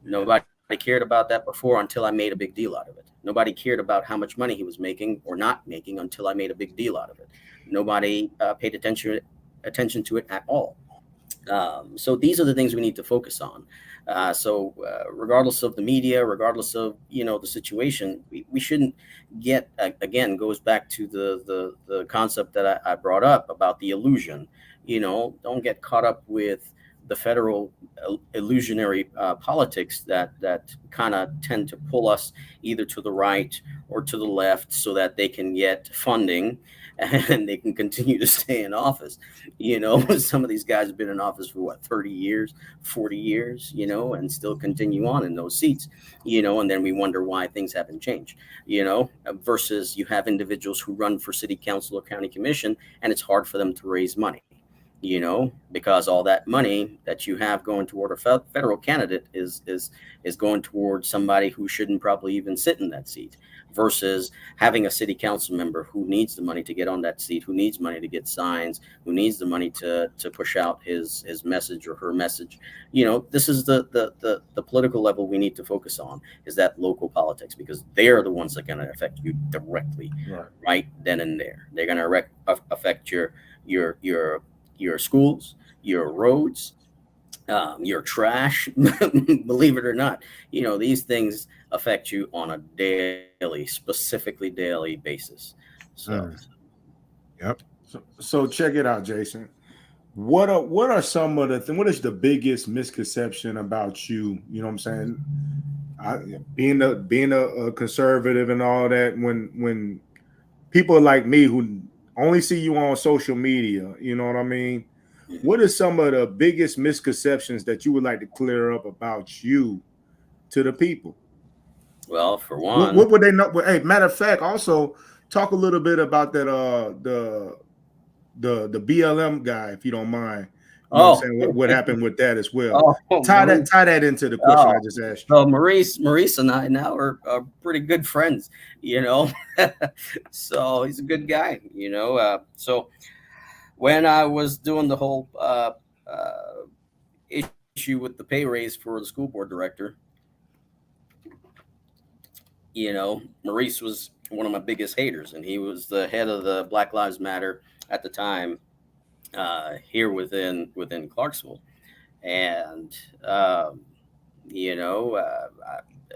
Speaker 5: Nobody cared about that before until I made a big deal out of it. Nobody cared about how much money he was making or not making until I made a big deal out of it. Nobody paid attention to it at all. So these are the things we need to focus on. So regardless of the media, regardless of, the situation, we shouldn't get, again, goes back to the concept that I brought up about the illusion. Don't get caught up with the federal illusionary politics that kind of tend to pull us either to the right or to the left so that they can get funding and they can continue to stay in office. Some of these guys have been in office for 30 years, 40 years, and still continue on in those seats, and then we wonder why things haven't changed, versus you have individuals who run for city council or county commission, and it's hard for them to raise money. Because all that money that you have going toward a federal candidate is going towards somebody who shouldn't probably even sit in that seat, versus having a city council member who needs the money to get on that seat, who needs money to get signs, who needs the money to push out his message or her message. This is the political level we need to focus on, is that local politics, because they're the ones that are going to affect you directly, right then and there. They're going to affect your schools, your roads, your trash. Believe it or not, these things affect you on a specifically daily basis. So,
Speaker 1: yep.
Speaker 4: So check it out, Jason. What are some of what is the biggest misconception about you? You know what I'm saying? being a conservative and all that, when people like me who only see you on social media, you know what I mean? What are some of the biggest misconceptions that you would like to clear up about you to the people?
Speaker 5: Well, for one,
Speaker 4: what would they know? Hey, matter of fact, also talk a little bit about that the BLM guy, if you don't mind. You know what I'm saying? What happened with that as well? Tie that into the question I just asked you.
Speaker 5: So Maurice and I now are pretty good friends, you know. So he's a good guy, you know. So when I was doing the whole issue with the pay raise for the school board director, you know, Maurice was one of my biggest haters, and he was the head of the Black Lives Matter at the time here within Clarksville. And you know,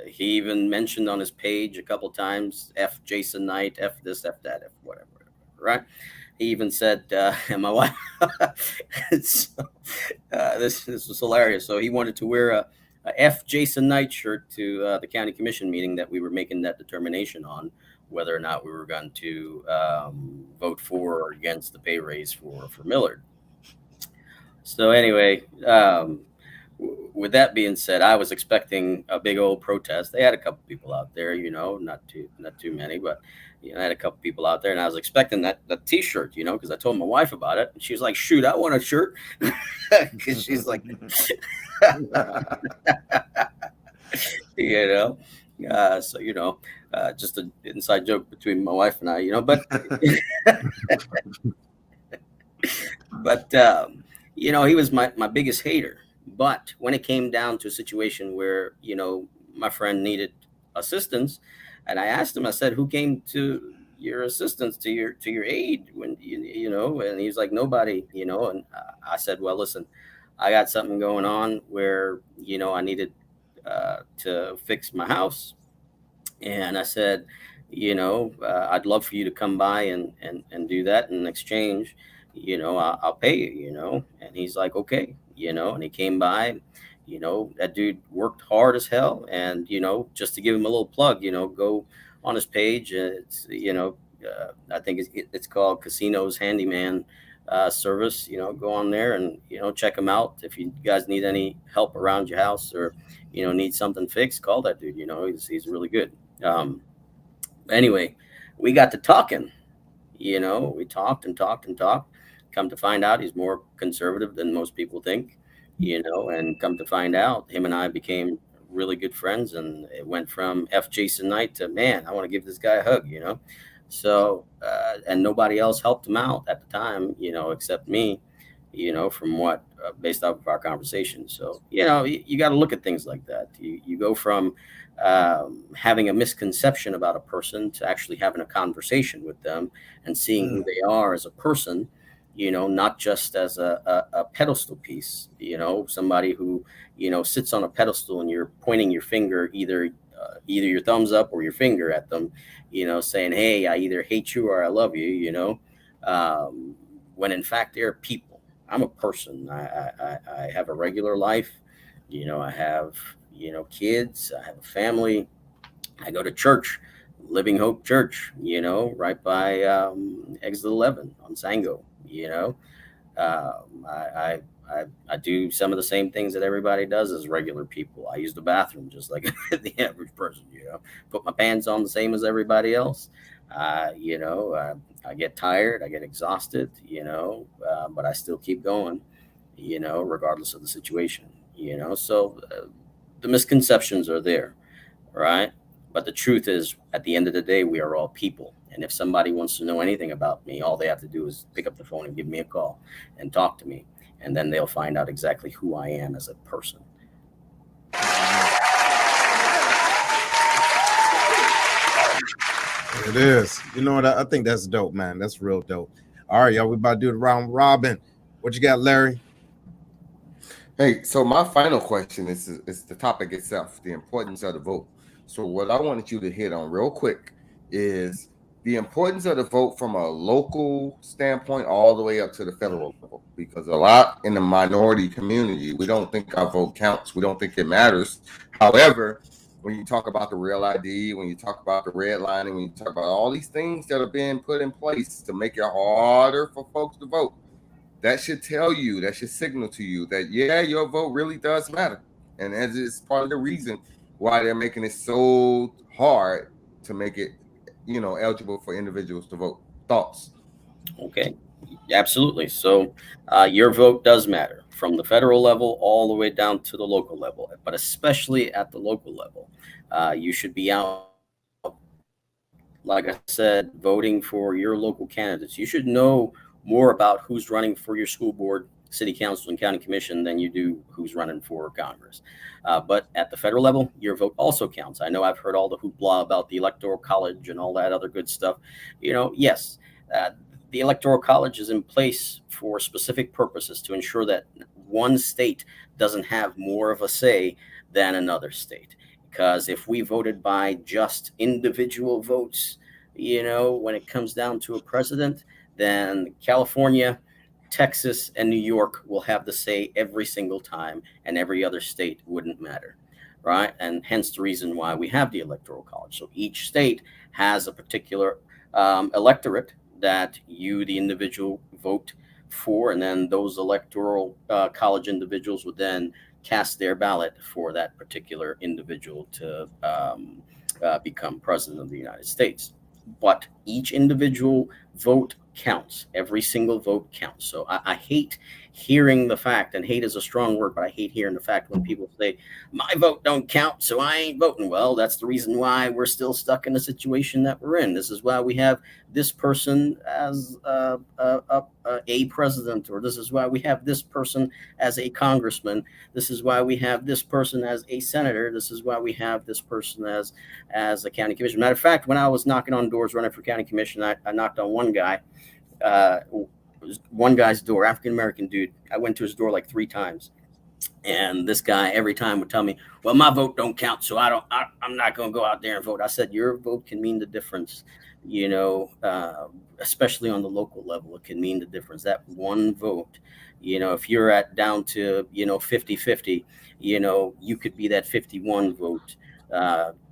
Speaker 5: he even mentioned on his page a couple times, F Jason Knight, F this, F that, F whatever, right? He even said, and my wife, so, this was hilarious. So he wanted to wear a F Jason Knight shirt to the county commission meeting that we were making that determination on whether or not we were going to vote for or against the pay raise for Millard. So anyway, with that being said, I was expecting a big old protest. They had a couple people out there, you know, not too many, but you know, I had a couple people out there, and I was expecting that T-shirt, you know, because I told my wife about it, and she was like, "Shoot, I want a shirt," because she's like, you know, so you know, just an inside joke between my wife and I, you know, but you know, he was my biggest hater. But when it came down to a situation where, you know, my friend needed assistance, and I asked him, I said, "Who came to your assistance, to your aid when you know?" And he's like, "Nobody," you know. And I said, "Well, listen, I got something going on where, you know, I needed to fix my house." And I said, "You know, I'd love for you to come by and do that. In exchange, you know, I'll pay you, you know." And he's like, "Okay," you know, and he came by. You know, that dude worked hard as hell. And, you know, just to give him a little plug, you know, go on his page. It's, you know, I think it's called Casinos Handyman Service. You know, go on there and, you know, check him out. If you guys need any help around your house or, you know, need something fixed, call that dude. You know, he's really good. Anyway, we got to talking. You know, we talked and talked and talked. Come to find out, he's more conservative than most people think. You know, and come to find out, him and I became really good friends, and it went from F Jason Knight to, man, I want to give this guy a hug, you know. So, and nobody else helped him out at the time, you know, except me, you know, from what, based off of our conversation. So, you know, you got to look at things like that. You go from having a misconception about a person to actually having a conversation with them and seeing who they are as a person. You know, not just as a pedestal piece, you know, somebody who, you know, sits on a pedestal and you're pointing your finger, either your thumbs up or your finger at them, you know, saying, "Hey, I either hate you or I love you," you know, when in fact they're people. I'm a person. I have a regular life. You know, I have, you know, kids. I have a family. I go to church, Living Hope Church, you know, right by Exit 11 on Sango. You know, I do some of the same things that everybody does as regular people. I use the bathroom just like the average person, you know, put my pants on the same as everybody else. You know, I get tired, I get exhausted, you know, but I still keep going, you know, regardless of the situation, you know. So the misconceptions are there, right? But the truth is, at the end of the day, we are all people. And if somebody wants to know anything about me, all they have to do is pick up the phone and give me a call and talk to me. And then they'll find out exactly who I am as a person.
Speaker 1: It is. You know what? I think that's dope, man. That's real dope. All right, y'all. We about to do the round robin. What you got, Larry?
Speaker 3: Hey, so my final question is the topic itself, the importance of the vote. So what I wanted you to hit on real quick is the importance of the vote from a local standpoint all the way up to the federal level, because a lot in the minority community, we don't think our vote counts. We don't think it matters. However, when you talk about the real ID, when you talk about the redlining, when you talk about all these things that are being put in place to make it harder for folks to vote, that should tell you, that should signal to you that, yeah, your vote really does matter. And as it's part of the reason why they're making it so hard to make it, eligible for individuals to vote. Thoughts?
Speaker 5: Okay, absolutely. So your vote does matter from the federal level all the way down to the local level, but especially at the local level. You should be out, like I said, voting for your local candidates. You should know more about who's running for your school board, city council, and county commission than you do who's running for Congress. But at the federal level, your vote also counts. I know I've heard all the hoopla about the Electoral College and all that other good stuff. Yes, the Electoral College is in place for specific purposes to ensure that one state doesn't have more of a say than another state. Because if we voted by just individual votes, when it comes down to a president, then California, Texas, and New York will have the say every single time, and every other state wouldn't matter, right? And hence the reason why we have the Electoral College. So each state has a particular electorate that you, the individual, vote for, and then those Electoral College individuals would then cast their ballot for that particular individual to become president of the United States. But each individual vote counts. Every single vote counts. So I hate hearing the fact, and hate is a strong word, but I hate hearing the fact when people say, my vote don't count, so I ain't voting. Well, that's the reason why we're still stuck in the situation that we're in. This is why we have this person as a president, or this is why we have this person as a congressman. This is why we have this person as a senator. This is why we have this person as a county commissioner. Matter of fact, when I was knocking on doors running for county commission, I knocked on one guy's door, African-American dude. I went to his door like 3 times. And this guy every time would tell me, well, my vote don't count, so I'm not going to go out there and vote. I said, your vote can mean the difference, especially on the local level. It can mean the difference. That one vote, if you're down to, 50-50, you could be that 51 vote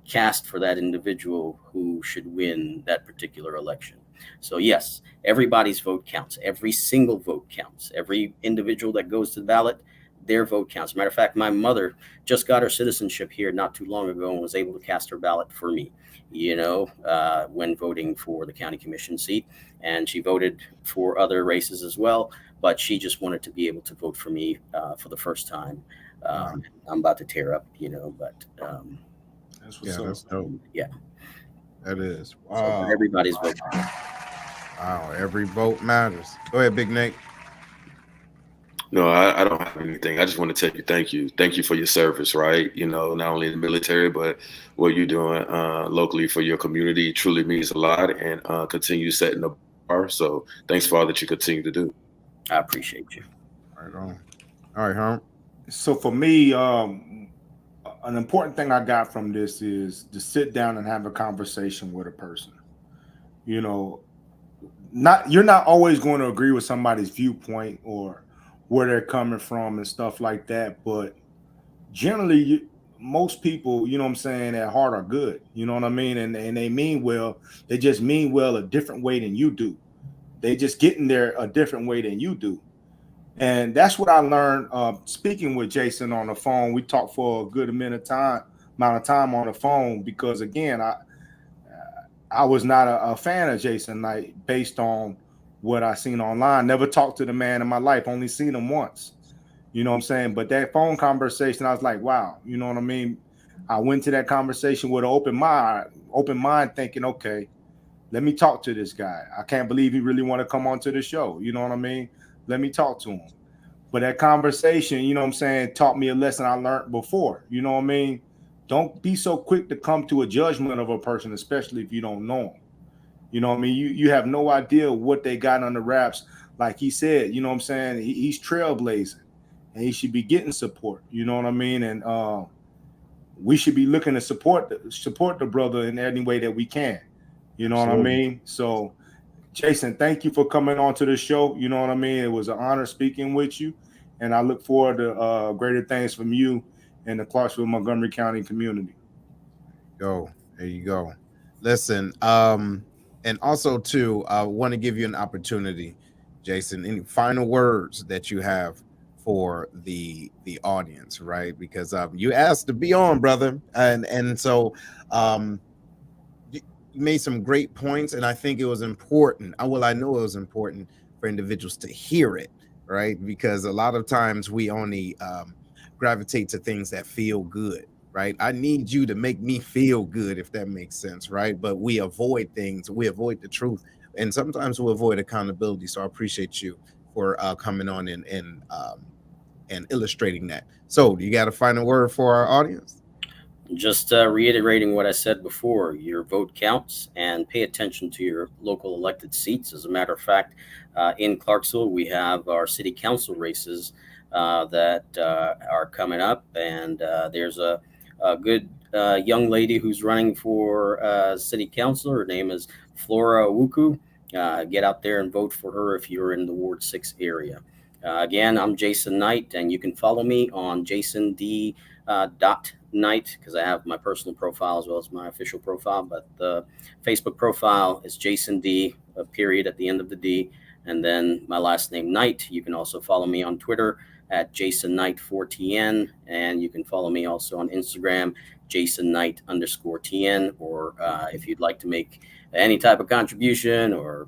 Speaker 5: cast for that individual who should win that particular election. So yes, everybody's vote counts. Every single vote counts. Every individual that goes to the ballot, their vote counts. Matter of fact, my mother just got her citizenship here not too long ago and was able to cast her ballot for me, when voting for the county commission seat. And she voted for other races as well, but she just wanted to be able to vote for me for the first time. I'm about to tear up, but
Speaker 4: that's what's
Speaker 1: that's dope.
Speaker 5: Yeah.
Speaker 1: That is.
Speaker 5: Wow. So everybody's vote.
Speaker 1: Wow, every vote matters. Go ahead, Big Nate.
Speaker 2: No, I don't have anything. I just want to tell you thank you. Thank you for your service, right? Not only in the military, but what you're doing locally for your community truly means a lot, and continue setting the bar. So thanks for all that you continue to do.
Speaker 5: I appreciate you.
Speaker 1: Right on. All right, Herm.
Speaker 4: So for me, an important thing I got from this is to sit down and have a conversation with a person. You're not always going to agree with somebody's viewpoint or where they're coming from and stuff like that, but generally most people, at heart are good, you know what I mean, and they mean well. They just mean well a different way than you do. They just getting there a different way than you do. And that's what I learned speaking with Jason on the phone. We talked for a good amount of time on the phone, because again, I was not a fan of Jason Knight based on what I seen online. Never talked to the man in my life, only seen him once. You know what I'm saying? But that phone conversation, I was like, wow, you know what I mean? I went to that conversation with an open mind, thinking, okay, let me talk to this guy. I can't believe he really want to come onto the show. You know what I mean? Let me talk to him. But that conversation, you know what I'm saying, taught me a lesson I learned before. You know what I mean? Don't be so quick to come to a judgment of a person, especially if you don't know him. You know what I mean? You have no idea what they got under wraps. Like he said, you know what I'm saying? He's trailblazing, and he should be getting support. You know what I mean? And we should be looking to support the brother in any way that we can. You know what I mean? So, Jason, thank you for coming on to the show. You know what I mean? It was an honor speaking with you, and I look forward to greater things from you in the Clarksville, Montgomery County community.
Speaker 1: go. There you go. Listen, and also too, I want to give you an opportunity, Jason. Any final words that you have for the audience, right? Because you asked to be on, brother, and so you made some great points, and I think it was important. I know it was important for individuals to hear it, right? Because a lot of times we only gravitate to things that feel good, right? I need you to make me feel good, if that makes sense, right? But we avoid things, we avoid the truth, and sometimes we avoid accountability. So I appreciate you for coming on and illustrating that. So, you got a final word for our audience?
Speaker 5: Just reiterating what I said before, your vote counts, and pay attention to your local elected seats. As a matter of fact, in Clarksville, we have our city council races that are coming up, and there's a good young lady who's running for city council. Her name is Flora Wuku. Get out there and vote for her if you're in the Ward 6 area. Again, I'm Jason Knight, and you can follow me on JasonD.Knight, because I have my personal profile as well as my official profile. But the Facebook profile is Jason D, a period at the end of the D, and then my last name, Knight. You can also follow me on Twitter at JasonKnight4TN, and you can follow me also on Instagram, JasonKnight_TN, or if you'd like to make any type of contribution, or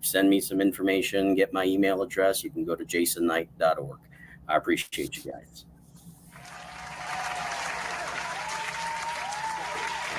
Speaker 5: send me some information, get my email address, you can go to jasonKnight.org. I appreciate you guys.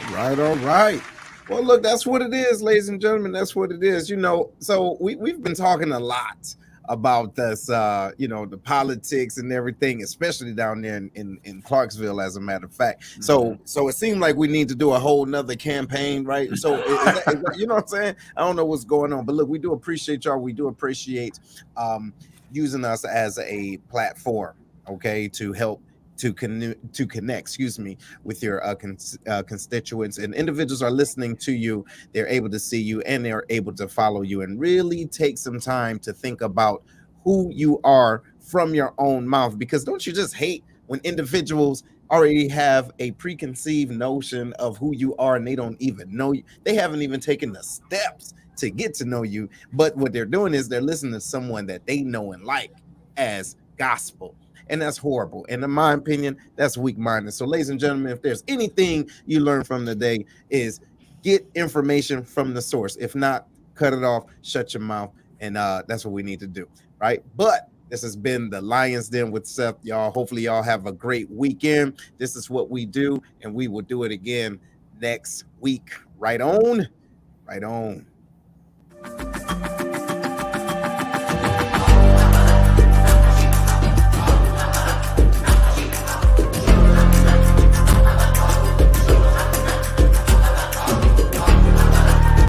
Speaker 1: All right. Well, look, that's what it is, ladies and gentlemen. That's what it is. So we've been talking a lot about this, the politics and everything, especially down there in Clarksville, as a matter of fact. So it seemed like we need to do a whole nother campaign, right? So is that, you know what I'm saying? I don't know what's going on, but look, we do appreciate y'all. We do appreciate using us as a platform, okay, to help to connect, with your constituents, and individuals are listening to you. They're able to see you, and they're able to follow you, and really take some time to think about who you are from your own mouth. Because don't you just hate when individuals already have a preconceived notion of who you are, and they don't even know you? They haven't even taken the steps to get to know you, but what they're doing is they're listening to someone that they know and like as gospel. And that's horrible. And in my opinion, that's weak-minded. So, ladies and gentlemen, if there's anything you learn from the day, is get information from the source. If not, cut it off, shut your mouth. And that's what we need to do, right? But this has been the Lion's Den with Seth, y'all. Hopefully, y'all have a great weekend. This is what we do, and we will do it again next week. Right on. Right on.